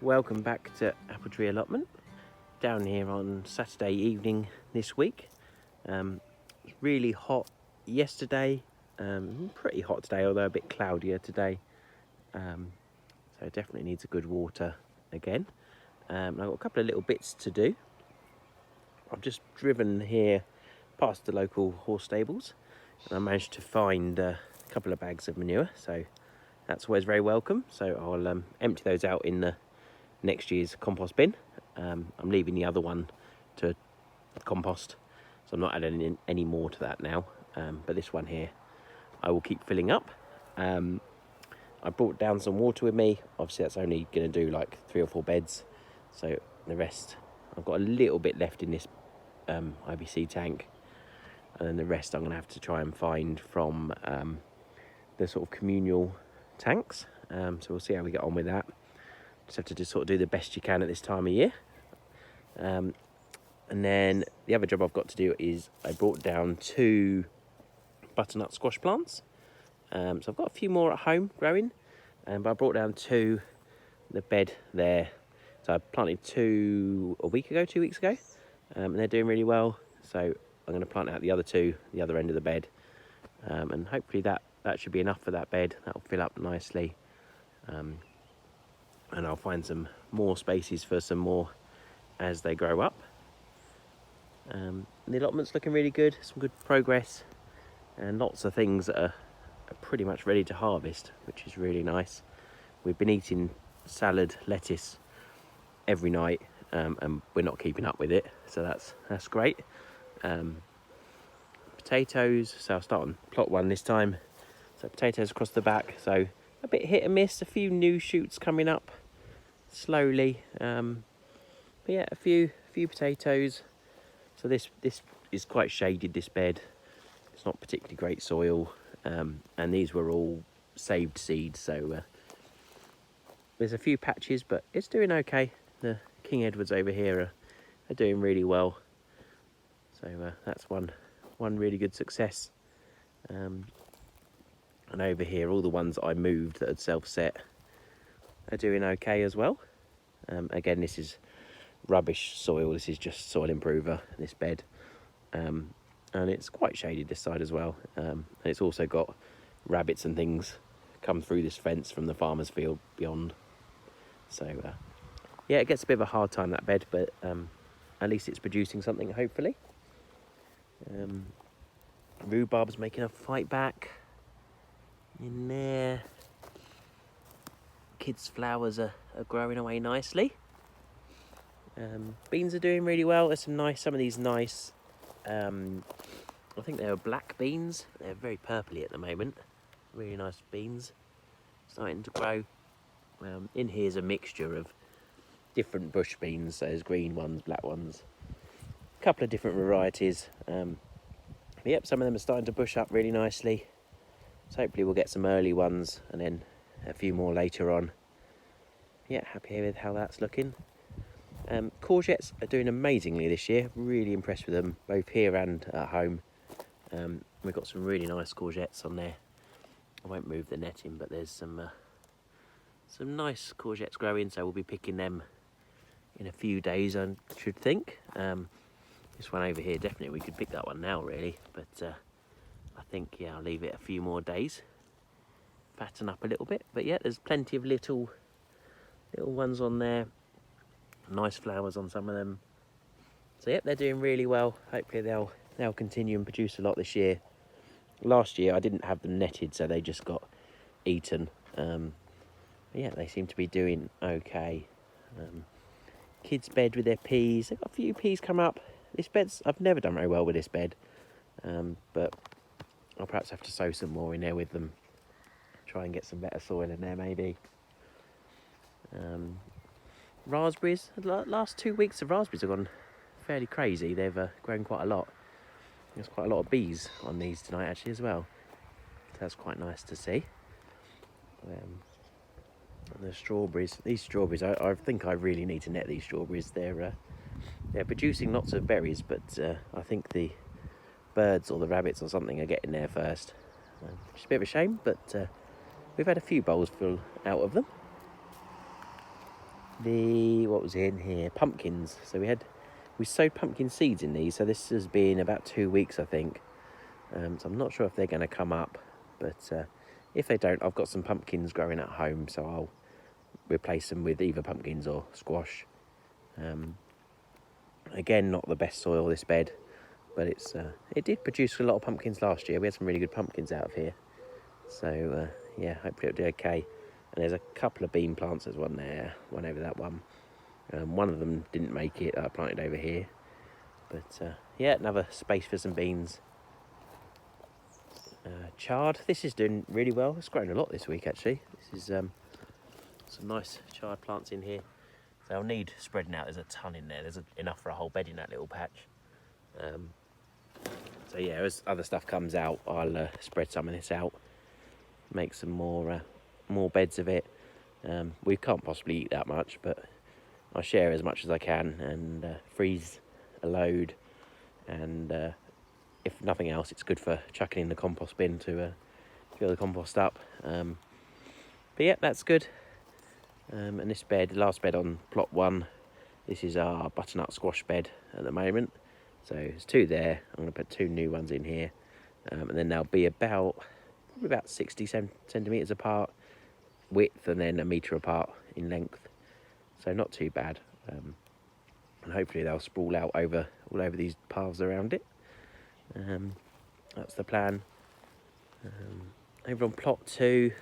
Welcome back to Apple Tree Allotment. Down here on Saturday evening this week. It's really hot yesterday, pretty hot today, although a bit cloudier today. So it definitely needs a good water again. I've got a couple of little bits to do. I've just driven here past the local horse stables and I managed to find a couple of bags of manure, so that's always very welcome. So I'll empty those out in the next year's compost bin. I'm leaving the other one to compost, so I'm not adding any more to that now, but this one here I will keep filling up. I brought down some water with me. Obviously that's only going to do like 3 or 4 beds, so the rest, I've got a little bit left in this IBC tank, and then the rest I'm going to have to try and find from the sort of communal tanks. So we'll see how we get on with that. Just have to just sort of do the best you can at this time of year. And then the other job I've got to do is I brought down 2 butternut squash plants. So I've got a few more at home growing, but I brought down 2 in the bed there. So I planted 2 a week ago, 2 weeks ago, and they're doing really well. So I'm going to plant out the other 2, the other end of the bed, and hopefully that should be enough for that bed. That'll fill up nicely. And I'll find some more spaces for some more as they grow up. The allotment's looking really good, some good progress, and lots of things that are pretty much ready to harvest, which is really nice. We've been eating salad, lettuce every night, and we're not keeping up with it, so that's great. Potatoes, so I'll start on plot 1 this time. So potatoes across the back, so a bit hit and miss, a few new shoots coming up slowly, but yeah, a few potatoes. So this is quite shaded, this bed. It's not particularly great soil, and these were all saved seeds, so there's a few patches, but it's doing okay. The King Edwards over here are doing really well, so that's one really good success. And over here, all the ones that I moved that had self-set are doing okay as well. Again, this is rubbish soil. This is just soil improver, this bed. And it's quite shaded this side as well. And it's also got rabbits and things come through this fence from the farmer's field beyond. So yeah, it gets a bit of a hard time, that bed, but at least it's producing something, hopefully. Rhubarb's making a fight back in there. Kids' flowers are growing away nicely. Beans are doing really well. There's some of these nice, I think they were black beans. They're very purpley at the moment. Really nice beans starting to grow. In here's a mixture of different bush beans. So there's green ones, black ones, a couple of different varieties. But yep, some of them are starting to bush up really nicely. So hopefully we'll get some early ones and then a few more later on. Yeah, happy with how that's looking. Courgettes are doing amazingly this year. Really impressed with them, both here and at home. We've got some really nice courgettes on there. I won't move the netting, but there's some nice courgettes growing, so we'll be picking them in a few days, I should think. This one over here, definitely we could pick that one now, really, but I think, yeah, I'll leave it a few more days, fatten up a little bit. But yeah, there's plenty of little ones on there, nice flowers on some of them. So yep, they're doing really well. Hopefully they'll continue and produce a lot this year. Last year I didn't have them netted, so they just got eaten. Yeah, they seem to be doing okay. Kids' bed with their peas, they've got a few peas come up. This bed's, I've never done very well with this bed, but I'll perhaps have to sow some more in there with them. Try and get some better soil in there, maybe. Raspberries, the last 2 weeks of raspberries have gone fairly crazy. They've grown quite a lot. There's quite a lot of bees on these tonight, actually, as well. So that's quite nice to see. And the strawberries, these strawberries, I think I really need to net these strawberries. They're producing lots of berries, but I think the birds or the rabbits or something are getting there first. Which is a bit of a shame, but we've had a few bowls full out of them. what was in here? Pumpkins. So we sowed pumpkin seeds in these. So this has been about 2 weeks, I think. So I'm not sure if they're going to come up, but if they don't, I've got some pumpkins growing at home, so I'll replace them with either pumpkins or squash. Again, not the best soil, this bed, but it did produce a lot of pumpkins last year. We had some really good pumpkins out of here. So yeah, hopefully it'll do okay. And there's a couple of bean plants. There's one there, one over that one. One of them didn't make it, I planted over here. But yeah, another space for some beans. Chard, this is doing really well. It's grown a lot this week actually. This is some nice chard plants in here. They'll need spreading out. There's a ton in there. There's enough for a whole bed in that little patch. So yeah, as other stuff comes out, I'll spread some of this out, make some more beds of it. We can't possibly eat that much, but I share as much as I can and freeze a load. And if nothing else, it's good for chucking in the compost bin to fill the compost up. But yeah, that's good. And this bed, the last bed on plot 1, this is our butternut squash bed at the moment. So there's 2 there. I'm going to put 2 new ones in here. And then they'll be probably about 60 centimetres apart width, and then a metre apart in length. So not too bad. And hopefully they'll sprawl out all over these paths around it. That's the plan. Over on plot 2,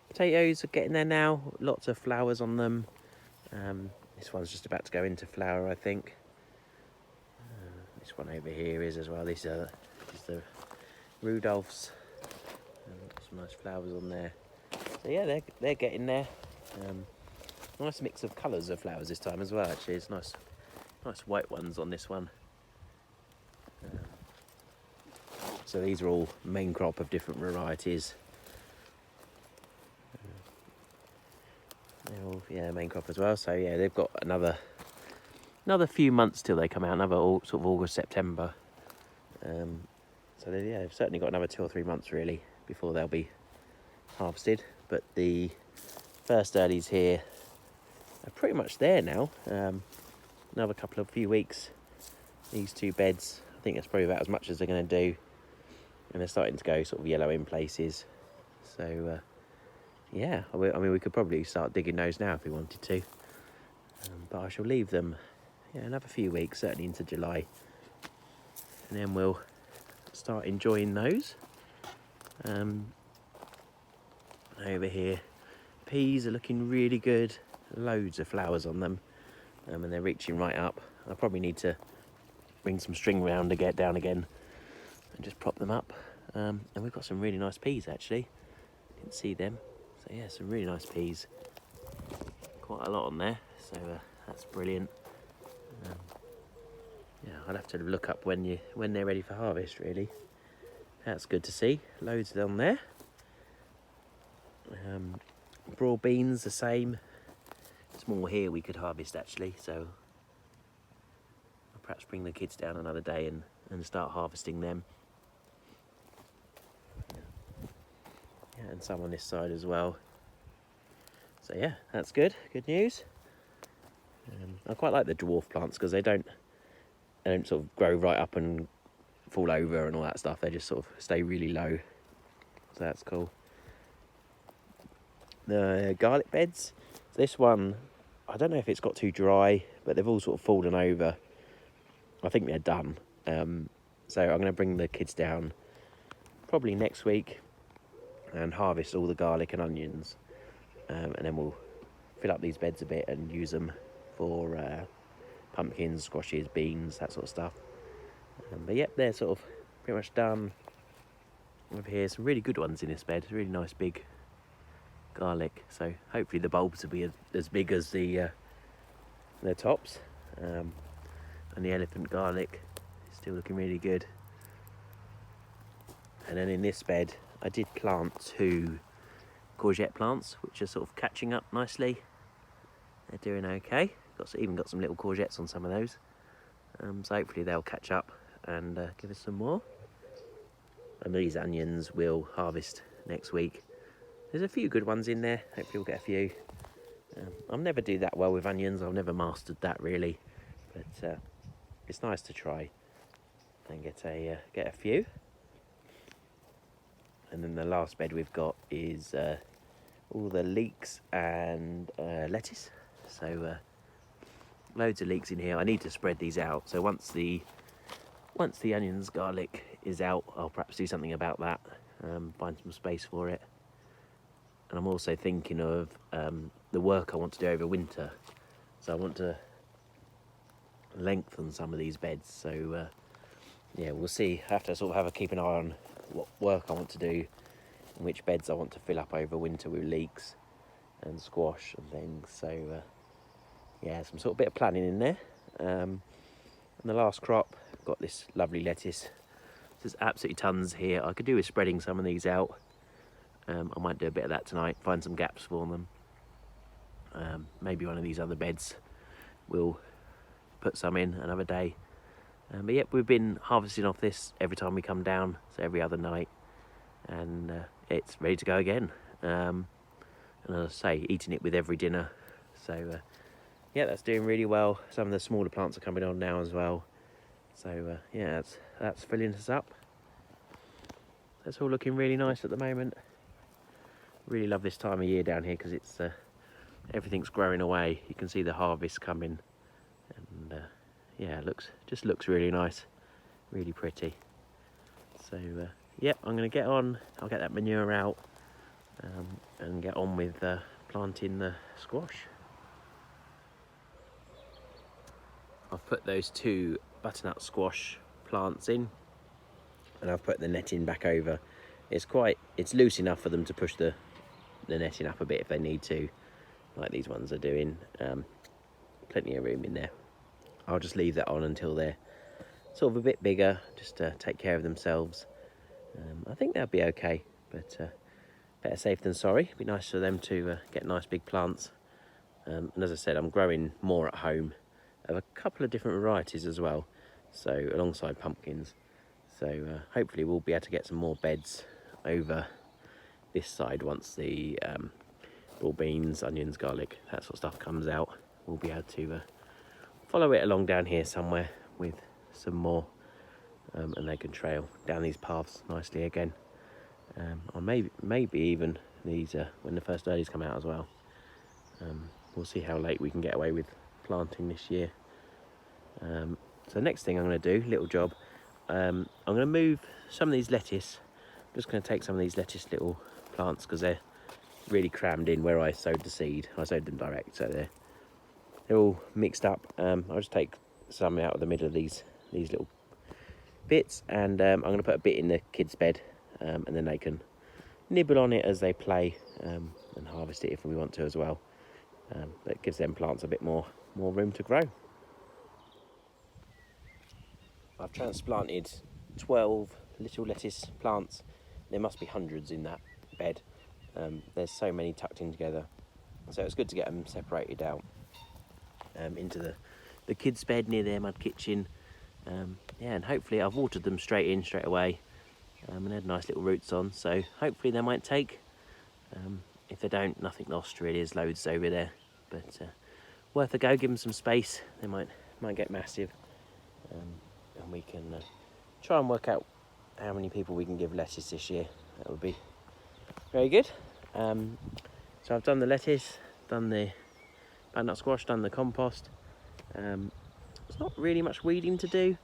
potatoes are getting there now. Lots of flowers on them. This one's just about to go into flower, I think. This one over here is as well. This is the Rudolphs. Got some nice flowers on there. So yeah, they're getting there. Nice mix of colours of flowers this time as well. Actually, it's nice white ones on this one. So these are all main crop of different varieties. They're all main crop as well. So yeah, they've got another few months till they come out. Another sort of August, September. So they've certainly got another 2 or 3 months really before they'll be harvested. But the first earlies here are pretty much there now. Another few weeks. These 2 beds, I think that's probably about as much as they're going to do. And they're starting to go sort of yellow in places. So yeah, I mean we could probably start digging those now if we wanted to. But I shall leave them another few weeks, certainly into July. And then we'll start enjoying those. Over here, peas are looking really good. Loads of flowers on them. And they're reaching right up. I probably need to bring some string round to get down again and just prop them up. And we've got some really nice peas actually. Didn't see them. So yeah, some really nice peas. Quite a lot on there. So that's brilliant. Yeah, I'll have to look up when they're ready for harvest really. That's good to see. Loads on there. Broad beans the same. There's more here we could harvest actually, so I'll perhaps bring the kids down another day and start harvesting them. Yeah, and some on this side as well. So yeah, that's good news. I quite like the dwarf plants because they don't sort of grow right up and fall over and all that stuff. They just sort of stay really low, so that's cool. The garlic beds, this one, I don't know if it's got too dry, but they've all sort of fallen over. I think they're done. So I'm going to bring the kids down probably next week and harvest all the garlic and onions, and then we'll fill up these beds a bit and use them for pumpkins, squashes, beans, that sort of stuff. But yep, they're sort of pretty much done. Over here, some really good ones in this bed. Really nice big garlic. So hopefully the bulbs will be as big as the tops. And the elephant garlic is still looking really good. And then in this bed, I did plant 2 courgette plants, which are sort of catching up nicely. They're doing okay. Even got some little courgettes on some of those. So hopefully they'll catch up and give us some more. And these onions we'll harvest next week. There's a few good ones in there. Hopefully we'll get a few. I'll never do that well with onions. I've never mastered that really, but it's nice to try and get a few. And then the last bed we've got is all the leeks and lettuce. So loads of leeks in here. I need to spread these out. So once the onions, garlic is out, I'll perhaps do something about that. Find some space for it. And I'm also thinking of the work I want to do over winter. So I want to lengthen some of these beds. So yeah, we'll see. I have to sort of keep an eye on what work I want to do and which beds I want to fill up over winter with leeks and squash and things. So yeah, some sort of bit of planning in there. And the last crop, I've got this lovely lettuce. There's absolutely tons here. I could do with spreading some of these out. I might do a bit of that tonight, find some gaps for them. Maybe one of these other beds we'll put some in another day. But yep, we've been harvesting off this every time we come down, so every other night. And it's ready to go again. And as I say, eating it with every dinner. So yeah, that's doing really well. Some of the smaller plants are coming on now as well. So yeah, that's filling us up. That's all looking really nice at the moment. Really love this time of year down here because it's everything's growing away. You can see the harvest coming, and yeah, it just looks really nice, really pretty. So yeah, I'm going to get on. I'll get that manure out and get on with planting the squash. I've put those 2 butternut squash plants in, and I've put the netting back over. It's loose enough for them to push the netting up a bit if they need to, like these ones are doing. Plenty of room in there. I'll just leave that on until they're sort of a bit bigger, just to take care of themselves. I think they'll be okay, but better safe than sorry. It'd be nice for them to get nice big plants. And as I said, I'm growing more at home of a couple of different varieties as well, so alongside pumpkins. So hopefully we'll be able to get some more beds over this side once the ball beans, onions, garlic, that sort of stuff comes out. We'll be able to follow it along down here somewhere with some more, and they can trail down these paths nicely again. Or maybe even these when the first earlies come out as well. We'll see how late we can get away with planting this year. So next thing I'm going to do, little job, I'm going to move some of these lettuce. I'm just going to take some of these lettuce little plants because they're really crammed in where I sowed the seed. I sowed them direct, so they're all mixed up. I'll just take some out of the middle of these little bits, and I'm going to put a bit in the kids' bed, and then they can nibble on it as they play, and harvest it if we want to as well. That gives them plants a bit more room to grow. I've transplanted 12 little lettuce plants. There must be hundreds in that bed. There's so many tucked in together, so it's good to get them separated out into the kids' bed near their mud kitchen. Yeah, and hopefully I've watered them straight away, and had nice little roots on, so hopefully they might take. If they don't, nothing lost really. There's loads over there, but worth a go. Give them some space. They might get massive, and we can try and work out how many people we can give lettuce this year. That would be very good. So I've done the lettuce, done the butternut squash, done the compost. There's not really much weeding to do,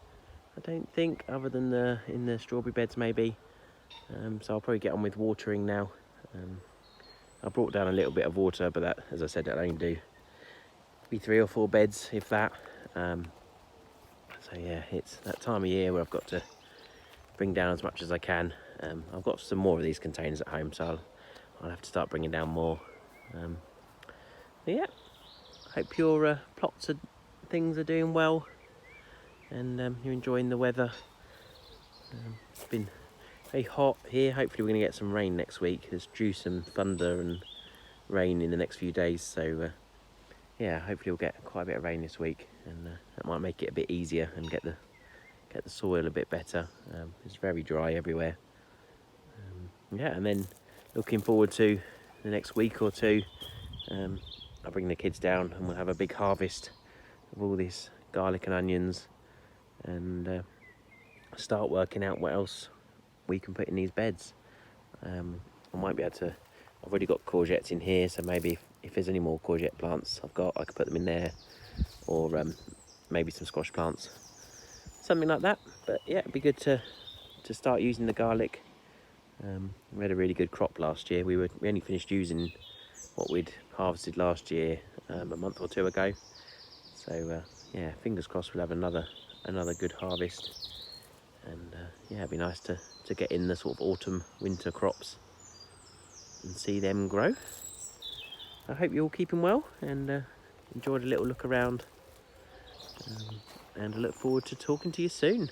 I don't think, other than in the strawberry beds maybe. So I'll probably get on with watering now. I brought down a little bit of water, but that, as I said, that'll only do be 3 or 4 beds, if that. So yeah, it's that time of year where I've got to bring down as much as I can. I've got some more of these containers at home, so I'll have to start bringing down more. Yeah, hope your plots and things are doing well, and you're enjoying the weather. It's been very hot here. Hopefully we're going to get some rain next week. There's due some thunder and rain in the next few days, so yeah, hopefully we'll get quite a bit of rain this week, and that might make it a bit easier and get the soil a bit better. It's very dry everywhere. Yeah, and then looking forward to the next week or two. I'll bring the kids down and we'll have a big harvest of all this garlic and onions, and start working out what else we can put in these beds. I might be able to, I've already got courgettes in here, so maybe if there's any more courgette plants I've got, I could put them in there, or maybe some squash plants, something like that. But yeah, it'd be good to start using the garlic. We had a really good crop last year. We only finished using what we'd harvested last year a month or two ago. So yeah, fingers crossed we'll have another good harvest. And yeah, it'd be nice to get in the sort of autumn winter crops and see them grow. I hope you're all keeping well and enjoyed a little look around, and I look forward to talking to you soon.